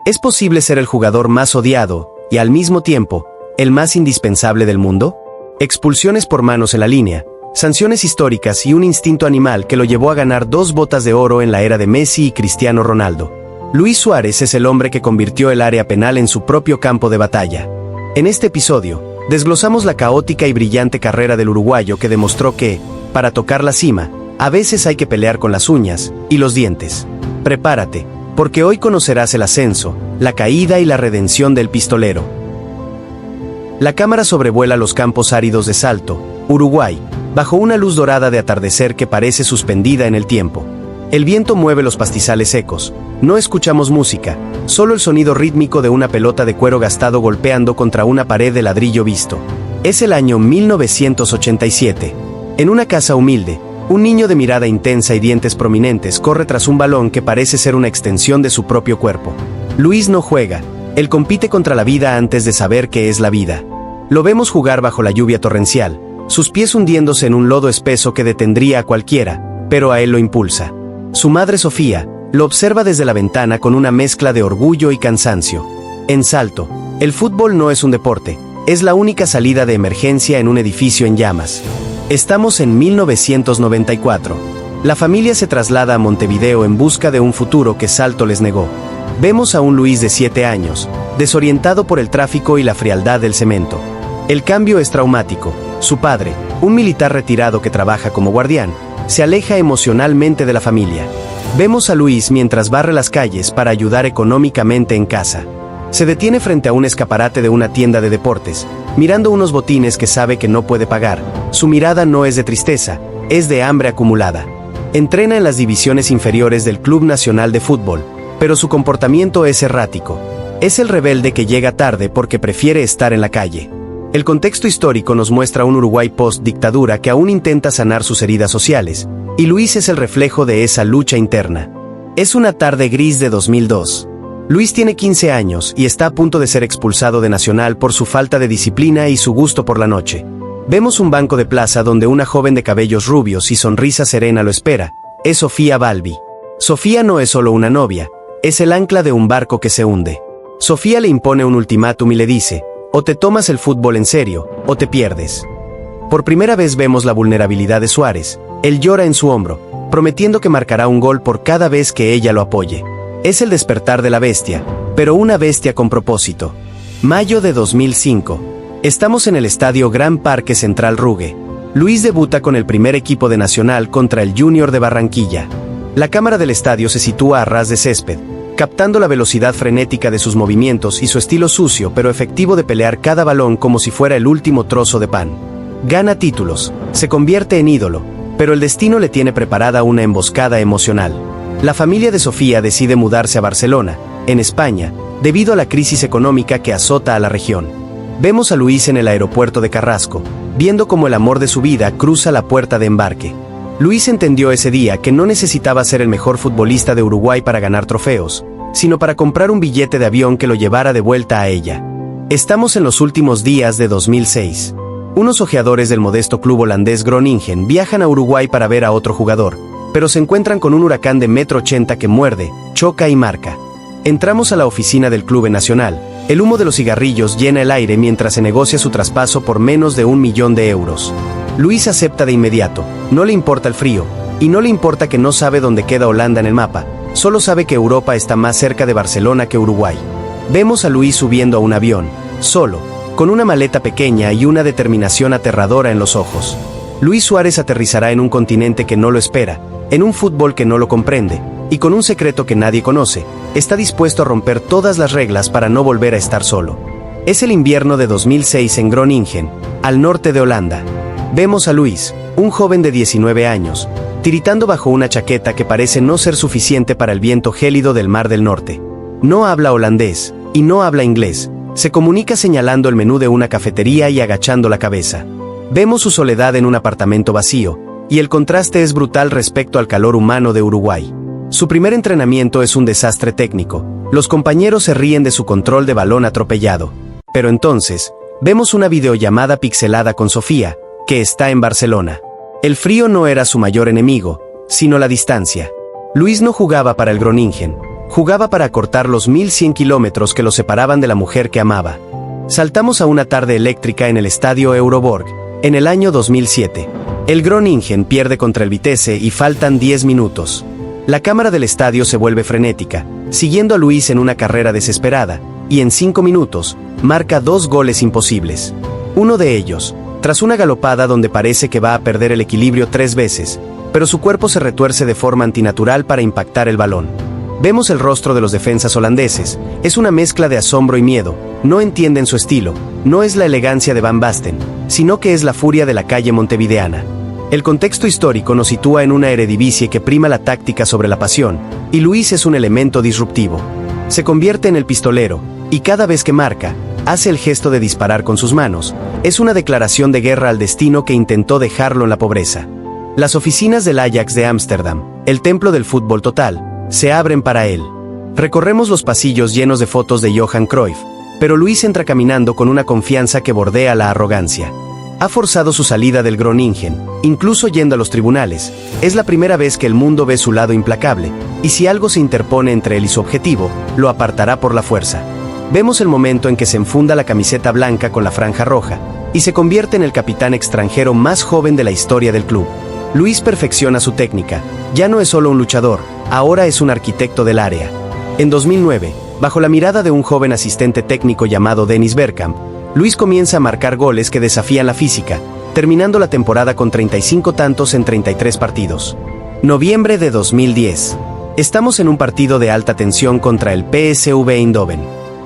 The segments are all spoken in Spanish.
¿Es posible ser el jugador más odiado y, al mismo tiempo, el más indispensable del mundo? Expulsiones por manos en la línea, sanciones históricas y un instinto animal que lo llevó a ganar 2 botas de oro en la era de Messi y Cristiano Ronaldo. Luis Suárez es el hombre que convirtió el área penal en su propio campo de batalla. En este episodio, desglosamos la caótica y brillante carrera del uruguayo que demostró que, para tocar la cima, a veces hay que pelear con las uñas y los dientes. Prepárate, porque hoy conocerás el ascenso, la caída y la redención del pistolero. La cámara sobrevuela los campos áridos de Salto, Uruguay, bajo una luz dorada de atardecer que parece suspendida en el tiempo. El viento mueve los pastizales secos, no escuchamos música, solo el sonido rítmico de una pelota de cuero gastado golpeando contra una pared de ladrillo visto. Es el año 1987. En una casa humilde, un niño de mirada intensa y dientes prominentes corre tras un balón que parece ser una extensión de su propio cuerpo. Luis no juega, él compite contra la vida antes de saber qué es la vida. Lo vemos jugar bajo la lluvia torrencial, sus pies hundiéndose en un lodo espeso que detendría a cualquiera, pero a él lo impulsa. Su madre Sofía lo observa desde la ventana con una mezcla de orgullo y cansancio. En Salto, el fútbol no es un deporte, es la única salida de emergencia en un edificio en llamas. Estamos en 1994. La familia se traslada a Montevideo en busca de un futuro que Salto les negó. Vemos a un Luis de 7 años, desorientado por el tráfico y la frialdad del cemento. El cambio es traumático. Su padre, un militar retirado que trabaja como guardián, se aleja emocionalmente de la familia. Vemos a Luis mientras barre las calles para ayudar económicamente en casa. Se detiene frente a un escaparate de una tienda de deportes, mirando unos botines que sabe que no puede pagar. Su mirada no es de tristeza, es de hambre acumulada. Entrena en las divisiones inferiores del Club Nacional de Fútbol, pero su comportamiento es errático. Es el rebelde que llega tarde porque prefiere estar en la calle. El contexto histórico nos muestra un Uruguay post-dictadura que aún intenta sanar sus heridas sociales, y Luis es el reflejo de esa lucha interna. Es una tarde gris de 2002. Luis tiene 15 años y está a punto de ser expulsado de Nacional por su falta de disciplina y su gusto por la noche. Vemos un banco de plaza donde una joven de cabellos rubios y sonrisa serena lo espera. Es Sofía Balbi. Sofía no es solo una novia, es el ancla de un barco que se hunde. Sofía le impone un ultimátum y le dice: o te tomas el fútbol en serio, o te pierdes. Por primera vez vemos la vulnerabilidad de Suárez. Él llora en su hombro, prometiendo que marcará un gol por cada vez que ella lo apoye. Es el despertar de la bestia, pero una bestia con propósito. Mayo de 2005. Estamos en el estadio Gran Parque Central Ruge. Luis debuta con el primer equipo de Nacional contra el Junior de Barranquilla. La cámara del estadio se sitúa a ras de césped, captando la velocidad frenética de sus movimientos y su estilo sucio pero efectivo de pelear cada balón como si fuera el último trozo de pan. Gana títulos, se convierte en ídolo, pero el destino le tiene preparada una emboscada emocional. La familia de Sofía decide mudarse a Barcelona, en España, debido a la crisis económica que azota a la región. Vemos a Luis en el aeropuerto de Carrasco, viendo cómo el amor de su vida cruza la puerta de embarque. Luis entendió ese día que no necesitaba ser el mejor futbolista de Uruguay para ganar trofeos, sino para comprar un billete de avión que lo llevara de vuelta a ella. Estamos en los últimos días de 2006. Unos ojeadores del modesto club holandés Groningen viajan a Uruguay para ver a otro jugador, pero se encuentran con un huracán de 1,80 m que muerde, choca y marca. Entramos a la oficina del club nacional. El humo de los cigarrillos llena el aire mientras se negocia su traspaso por menos de 1 millón de euros. Luis acepta de inmediato, no le importa el frío, y no le importa que no sabe dónde queda Holanda en el mapa, solo sabe que Europa está más cerca de Barcelona que Uruguay. Vemos a Luis subiendo a un avión, solo, con una maleta pequeña y una determinación aterradora en los ojos. Luis Suárez aterrizará en un continente que no lo espera, en un fútbol que no lo comprende, y con un secreto que nadie conoce, está dispuesto a romper todas las reglas para no volver a estar solo. Es el invierno de 2006 en Groningen, al norte de Holanda. Vemos a Luis, un joven de 19 años, tiritando bajo una chaqueta que parece no ser suficiente para el viento gélido del Mar del Norte. No habla holandés, y no habla inglés, se comunica señalando el menú de una cafetería y agachando la cabeza. Vemos su soledad en un apartamento vacío, y el contraste es brutal respecto al calor humano de Uruguay. Su primer entrenamiento es un desastre técnico, los compañeros se ríen de su control de balón atropellado. Pero entonces, vemos una videollamada pixelada con Sofía, que está en Barcelona. El frío no era su mayor enemigo, sino la distancia. Luis no jugaba para el Groningen, Jugaba para acortar los 1100 kilómetros que lo separaban de la mujer que amaba. Saltamos a una tarde eléctrica en el estadio Euroborg, en el año 2007. El Groningen pierde contra el Vitesse y faltan 10 minutos. La cámara del estadio se vuelve frenética, siguiendo a Luis en una carrera desesperada, y en 5 minutos, marca 2 goles imposibles. Uno de ellos, tras una galopada donde parece que va a perder el equilibrio 3 veces, pero su cuerpo se retuerce de forma antinatural para impactar el balón. Vemos el rostro de los defensas holandeses, es una mezcla de asombro y miedo, no entienden su estilo, no es la elegancia de Van Basten, sino que es la furia de la calle montevideana. El contexto histórico nos sitúa en una Eredivisie que prima la táctica sobre la pasión, y Luis es un elemento disruptivo. Se convierte en el pistolero, y cada vez que marca, hace el gesto de disparar con sus manos, es una declaración de guerra al destino que intentó dejarlo en la pobreza. Las oficinas del Ajax de Ámsterdam, el templo del fútbol total, se abren para él. Recorremos los pasillos llenos de fotos de Johan Cruyff, pero Luis entra caminando con una confianza que bordea la arrogancia. Ha forzado su salida del Groningen, incluso yendo a los tribunales. Es la primera vez que el mundo ve su lado implacable, y si algo se interpone entre él y su objetivo, lo apartará por la fuerza. Vemos el momento en que se enfunda la camiseta blanca con la franja roja, y se convierte en el capitán extranjero más joven de la historia del club. Luis perfecciona su técnica, ya no es solo un luchador, ahora es un arquitecto del área. En 2009, bajo la mirada de un joven asistente técnico llamado Dennis Bergkamp, Luis comienza a marcar goles que desafían la física, terminando la temporada con 35 tantos en 33 partidos. Noviembre de 2010. Estamos en un partido de alta tensión contra el PSV Eindhoven.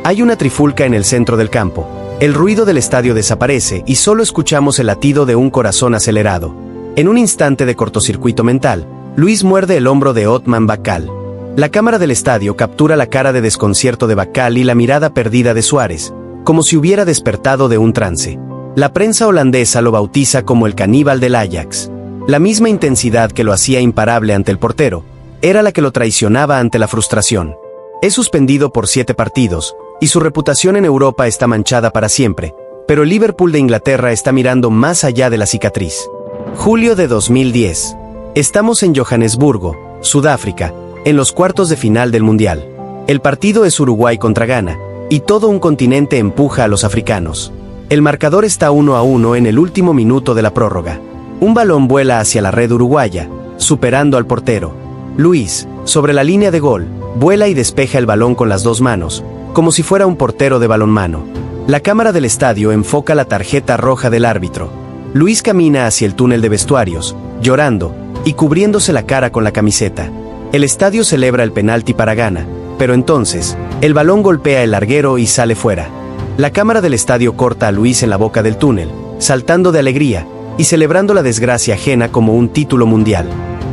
Hay una trifulca en el centro del campo, el ruido del estadio desaparece y solo escuchamos el latido de un corazón acelerado. En un instante de cortocircuito mental, Luis muerde el hombro de Othman Bakkal. La cámara del estadio captura la cara de desconcierto de Bakkal y la mirada perdida de Suárez, como si hubiera despertado de un trance. La prensa holandesa lo bautiza como el caníbal del Ajax. La misma intensidad que lo hacía imparable ante el portero, era la que lo traicionaba ante la frustración. Es suspendido por 7 partidos, y su reputación en Europa está manchada para siempre, pero el Liverpool de Inglaterra está mirando más allá de la cicatriz. Julio de 2010. Estamos en Johannesburgo, Sudáfrica, en los cuartos de final del Mundial. El partido es Uruguay contra Ghana, y todo un continente empuja a los africanos. El marcador está 1-1 en el último minuto de la prórroga. Un balón vuela hacia la red uruguaya, superando al portero. Luis, sobre la línea de gol, vuela y despeja el balón con las 2 manos, como si fuera un portero de balonmano. La cámara del estadio enfoca la tarjeta roja del árbitro. Luis camina hacia el túnel de vestuarios, llorando, y cubriéndose la cara con la camiseta. El estadio celebra el penalti para Ghana, pero entonces, el balón golpea el larguero y sale fuera. La cámara del estadio corta a Luis en la boca del túnel, saltando de alegría, y celebrando la desgracia ajena como un título mundial.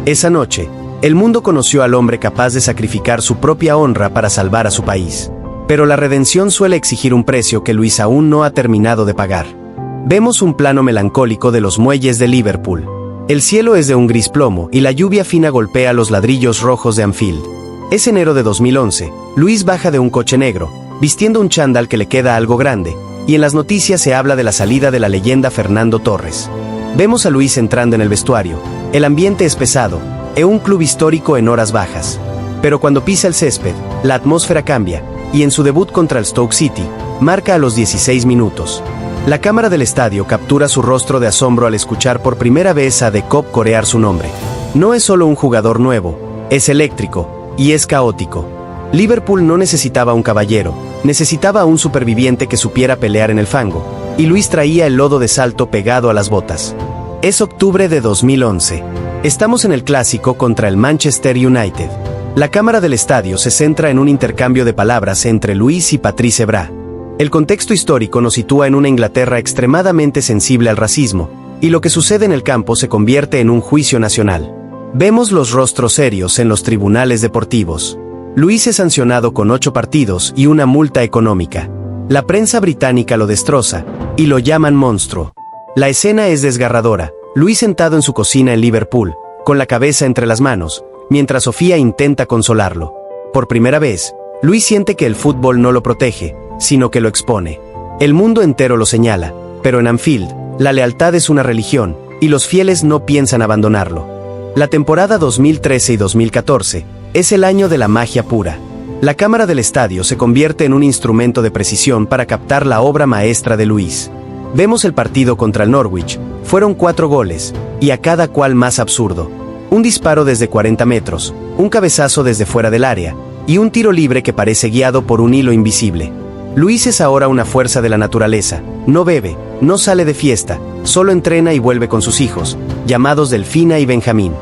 Esa noche, el mundo conoció al hombre capaz de sacrificar su propia honra para salvar a su país. Pero la redención suele exigir un precio que Luis aún no ha terminado de pagar. Vemos un plano melancólico de los muelles de Liverpool. El cielo es de un gris plomo y la lluvia fina golpea los ladrillos rojos de Anfield. Es enero de 2011, Luis baja de un coche negro, vistiendo un chándal que le queda algo grande, y en las noticias se habla de la salida de la leyenda Fernando Torres. Vemos a Luis entrando en el vestuario, el ambiente es pesado, es un club histórico en horas bajas. Pero cuando pisa el césped, la atmósfera cambia, y en su debut contra el Stoke City, marca a los 16 minutos. La cámara del estadio captura su rostro de asombro al escuchar por primera vez a The Cop corear su nombre. No es solo un jugador nuevo, es eléctrico, y es caótico. Liverpool no necesitaba un caballero, necesitaba a un superviviente que supiera pelear en el fango, y Luis traía el lodo de salto pegado a las botas. Es octubre de 2011. Estamos en el clásico contra el Manchester United. La cámara del estadio se centra en un intercambio de palabras entre Luis y Patrice Evra. El contexto histórico nos sitúa en una Inglaterra extremadamente sensible al racismo, y lo que sucede en el campo se convierte en un juicio nacional. Vemos los rostros serios en los tribunales deportivos. Luis es sancionado con 8 partidos y una multa económica. La prensa británica lo destroza, y lo llaman monstruo. La escena es desgarradora, Luis sentado en su cocina en Liverpool, con la cabeza entre las manos, mientras Sofía intenta consolarlo. Por primera vez, Luis siente que el fútbol no lo protege, sino que lo expone. El mundo entero lo señala, pero en Anfield, la lealtad es una religión, y los fieles no piensan abandonarlo. La temporada 2013 y 2014 es el año de la magia pura. La cámara del estadio se convierte en un instrumento de precisión para captar la obra maestra de Luis. Vemos el partido contra el Norwich. Fueron 4 goles, y a cada cual más absurdo. Un disparo desde 40 metros, un cabezazo desde fuera del área, y un tiro libre que parece guiado por un hilo invisible. Luis es ahora una fuerza de la naturaleza. No bebe, no sale de fiesta, solo entrena y vuelve con sus hijos, llamados Delfina y Benjamín.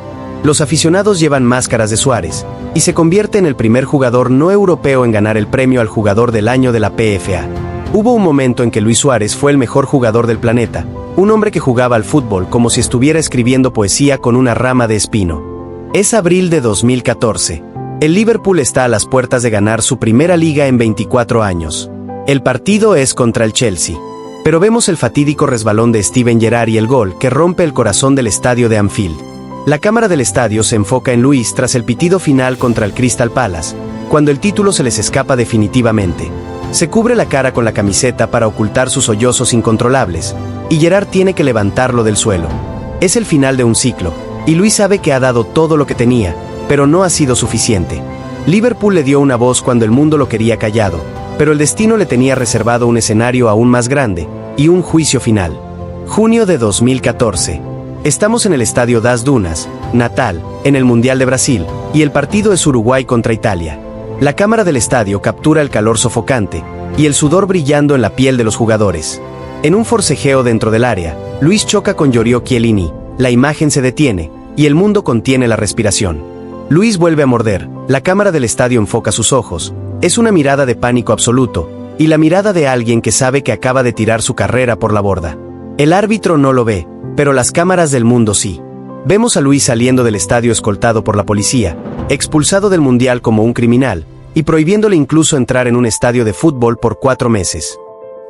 Los aficionados llevan máscaras de Suárez, y se convierte en el primer jugador no europeo en ganar el premio al jugador del año de la PFA. Hubo un momento en que Luis Suárez fue el mejor jugador del planeta, un hombre que jugaba al fútbol como si estuviera escribiendo poesía con una rama de espino. Es abril de 2014. El Liverpool está a las puertas de ganar su primera liga en 24 años. El partido es contra el Chelsea. Pero vemos el fatídico resbalón de Steven Gerrard y el gol que rompe el corazón del estadio de Anfield. La cámara del estadio se enfoca en Luis tras el pitido final contra el Crystal Palace, cuando el título se les escapa definitivamente. Se cubre la cara con la camiseta para ocultar sus sollozos incontrolables, y Gerrard tiene que levantarlo del suelo. Es el final de un ciclo, y Luis sabe que ha dado todo lo que tenía, pero no ha sido suficiente. Liverpool le dio una voz cuando el mundo lo quería callado, pero el destino le tenía reservado un escenario aún más grande, y un juicio final. Junio de 2014. Estamos en el estadio das Dunas, Natal, en el Mundial de Brasil, y el partido es Uruguay contra Italia. La cámara del estadio captura el calor sofocante, y el sudor brillando en la piel de los jugadores. En un forcejeo dentro del área, Luis choca con Giorgio Chiellini, la imagen se detiene, y el mundo contiene la respiración. Luis vuelve a morder, la cámara del estadio enfoca sus ojos, es una mirada de pánico absoluto, y la mirada de alguien que sabe que acaba de tirar su carrera por la borda. El árbitro no lo ve, pero las cámaras del mundo sí. Vemos a Luis saliendo del estadio escoltado por la policía, expulsado del Mundial como un criminal, y prohibiéndole incluso entrar en un estadio de fútbol por 4 meses.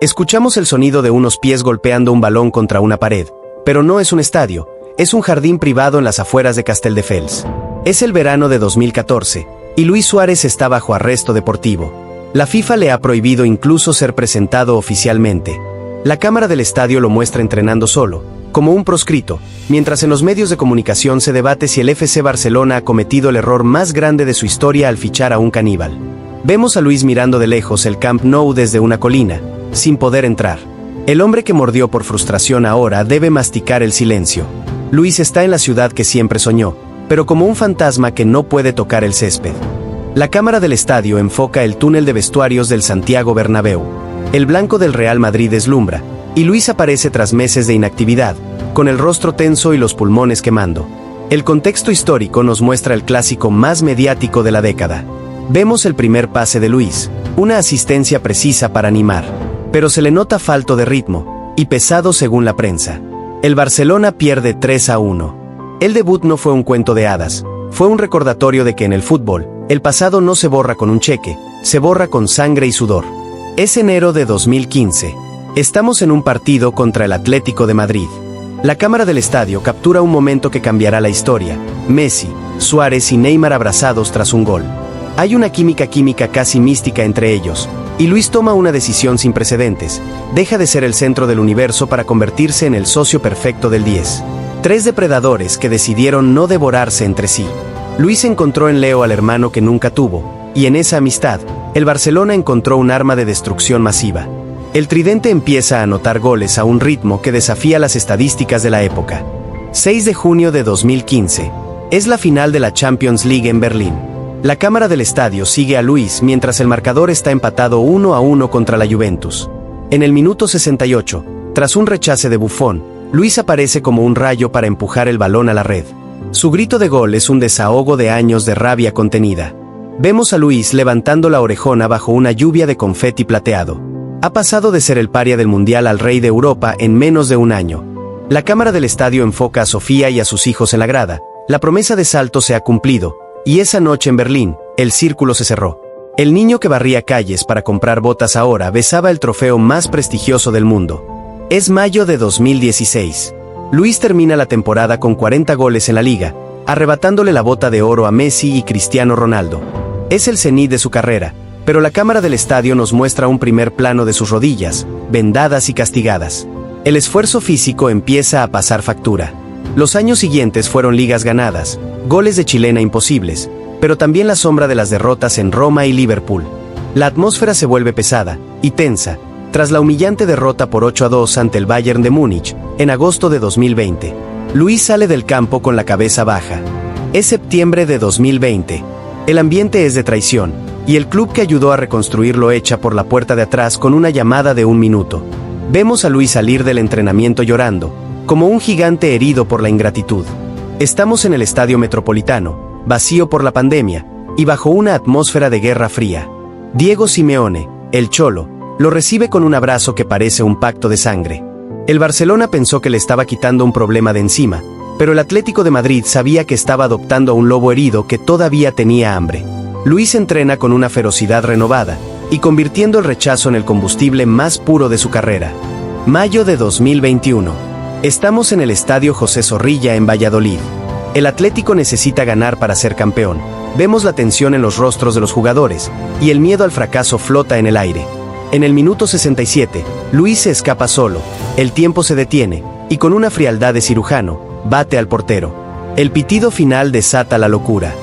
Escuchamos el sonido de unos pies golpeando un balón contra una pared, pero no es un estadio, es un jardín privado en las afueras de Casteldefels. Es el verano de 2014, y Luis Suárez está bajo arresto deportivo. La FIFA le ha prohibido incluso ser presentado oficialmente. La cámara del estadio lo muestra entrenando solo, como un proscrito, mientras en los medios de comunicación se debate si el FC Barcelona ha cometido el error más grande de su historia al fichar a un caníbal. Vemos a Luis mirando de lejos el Camp Nou desde una colina, sin poder entrar. El hombre que mordió por frustración ahora debe masticar el silencio. Luis está en la ciudad que siempre soñó, pero como un fantasma que no puede tocar el césped. La cámara del estadio enfoca el túnel de vestuarios del Santiago Bernabéu. El blanco del Real Madrid deslumbra, y Luis aparece tras meses de inactividad, con el rostro tenso y los pulmones quemando. El contexto histórico nos muestra el clásico más mediático de la década. Vemos el primer pase de Luis, una asistencia precisa para animar, pero se le nota falto de ritmo, y pesado según la prensa. El Barcelona pierde 3-1. El debut no fue un cuento de hadas, fue un recordatorio de que en el fútbol, el pasado no se borra con un cheque, se borra con sangre y sudor. Es enero de 2015. Estamos en un partido contra el Atlético de Madrid. La cámara del estadio captura un momento que cambiará la historia. Messi, Suárez y Neymar abrazados tras un gol. Hay una química casi mística entre ellos, y Luis toma una decisión sin precedentes. Deja de ser el centro del universo para convertirse en el socio perfecto del 10. 3 depredadores que decidieron no devorarse entre sí. Luis encontró en Leo al hermano que nunca tuvo, y en esa amistad, el Barcelona encontró un arma de destrucción masiva. El tridente empieza a anotar goles a un ritmo que desafía las estadísticas de la época. 6 de junio de 2015. Es la final de la Champions League en Berlín. La cámara del estadio sigue a Luis mientras el marcador está empatado 1-1 contra la Juventus. En el minuto 68, tras un rechace de Buffon, Luis aparece como un rayo para empujar el balón a la red. Su grito de gol es un desahogo de años de rabia contenida. Vemos a Luis levantando la orejona bajo una lluvia de confeti plateado. Ha pasado de ser el paria del Mundial al rey de Europa en menos de un año. La cámara del estadio enfoca a Sofía y a sus hijos en la grada. La promesa de salto se ha cumplido, y esa noche en Berlín, el círculo se cerró. El niño que barría calles para comprar botas ahora besaba el trofeo más prestigioso del mundo. Es mayo de 2016. Luis termina la temporada con 40 goles en la liga, arrebatándole la bota de oro a Messi y Cristiano Ronaldo. Es el cenit de su carrera, pero la cámara del estadio nos muestra un primer plano de sus rodillas, vendadas y castigadas. El esfuerzo físico empieza a pasar factura. Los años siguientes fueron ligas ganadas, goles de chilena imposibles, pero también la sombra de las derrotas en Roma y Liverpool. La atmósfera se vuelve pesada y tensa, tras la humillante derrota por 8-2 ante el Bayern de Múnich, en agosto de 2020. Luis sale del campo con la cabeza baja. Es septiembre de 2020. El ambiente es de traición, y el club que ayudó a reconstruirlo echa por la puerta de atrás con una llamada de 1 minuto. Vemos a Luis salir del entrenamiento llorando, como un gigante herido por la ingratitud. Estamos en el Estadio Metropolitano, vacío por la pandemia, y bajo una atmósfera de guerra fría. Diego Simeone, el Cholo, lo recibe con un abrazo que parece un pacto de sangre. El Barcelona pensó que le estaba quitando un problema de encima, pero el Atlético de Madrid sabía que estaba adoptando a un lobo herido que todavía tenía hambre. Luis entrena con una ferocidad renovada, y convirtiendo el rechazo en el combustible más puro de su carrera. Mayo de 2021. Estamos en el Estadio José Zorrilla en Valladolid. El Atlético necesita ganar para ser campeón. Vemos la tensión en los rostros de los jugadores, y el miedo al fracaso flota en el aire. En el minuto 67, Luis se escapa solo, el tiempo se detiene, y con una frialdad de cirujano, bate al portero. El pitido final desata la locura.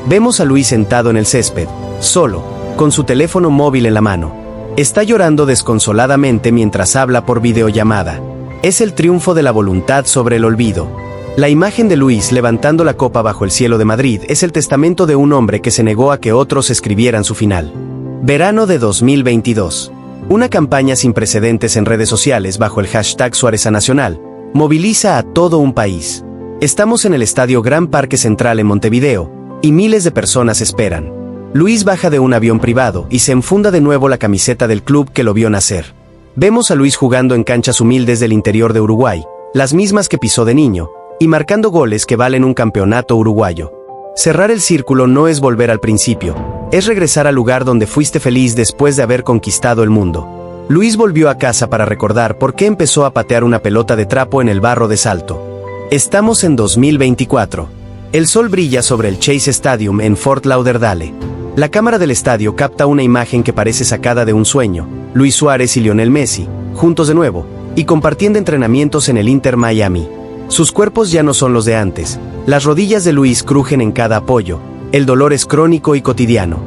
Vemos a Luis sentado en el césped, solo, con su teléfono móvil en la mano. Está llorando desconsoladamente mientras habla por videollamada. Es el triunfo de la voluntad sobre el olvido. La imagen de Luis levantando la copa bajo el cielo de Madrid es el testamento de un hombre que se negó a que otros escribieran su final. Verano de 2022. Una campaña sin precedentes en redes sociales bajo el hashtag Suáreza Nacional moviliza a todo un país. Estamos en el Estadio Gran Parque Central en Montevideo, y miles de personas esperan. Luis baja de un avión privado y se enfunda de nuevo la camiseta del club que lo vio nacer. Vemos a Luis jugando en canchas humildes del interior de Uruguay, las mismas que pisó de niño, y marcando goles que valen un campeonato uruguayo. Cerrar el círculo no es volver al principio, es regresar al lugar donde fuiste feliz después de haber conquistado el mundo. Luis volvió a casa para recordar por qué empezó a patear una pelota de trapo en el barro de Salto. Estamos en 2024. El sol brilla sobre el Chase Stadium en Fort Lauderdale. La cámara del estadio capta una imagen que parece sacada de un sueño: Luis Suárez y Lionel Messi, juntos de nuevo, y compartiendo entrenamientos en el Inter Miami. Sus cuerpos ya no son los de antes. Las rodillas de Luis crujen en cada apoyo. El dolor es crónico y cotidiano.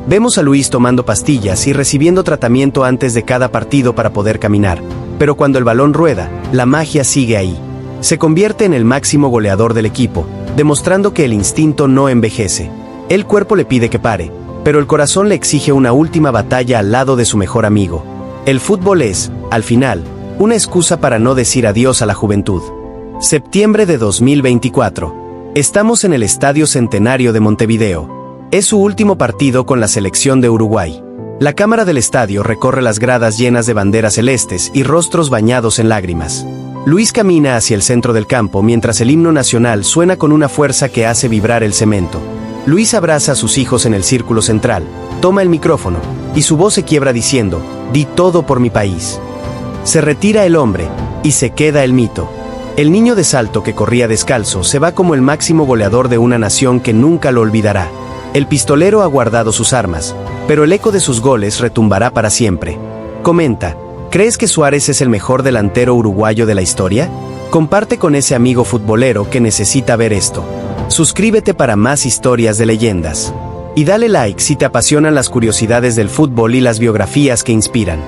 Vemos a Luis tomando pastillas y recibiendo tratamiento antes de cada partido para poder caminar. Pero cuando el balón rueda, la magia sigue ahí. Se convierte en el máximo goleador del equipo, demostrando que el instinto no envejece. El cuerpo le pide que pare, pero el corazón le exige una última batalla al lado de su mejor amigo. El fútbol es, al final, una excusa para no decir adiós a la juventud. Septiembre de 2024. Estamos en el Estadio Centenario de Montevideo. Es su último partido con la selección de Uruguay. La cámara del estadio recorre las gradas llenas de banderas celestes y rostros bañados en lágrimas. Luis camina hacia el centro del campo mientras el himno nacional suena con una fuerza que hace vibrar el cemento. Luis abraza a sus hijos en el círculo central, toma el micrófono, y su voz se quiebra diciendo: «Di todo por mi país». Se retira el hombre, y se queda el mito. El niño de Salto que corría descalzo se va como el máximo goleador de una nación que nunca lo olvidará. El pistolero ha guardado sus armas, pero el eco de sus goles retumbará para siempre. Comenta: ¿crees que Suárez es el mejor delantero uruguayo de la historia? Comparte con ese amigo futbolero que necesita ver esto. Suscríbete para más historias de leyendas. Y dale like si te apasionan las curiosidades del fútbol y las biografías que inspiran.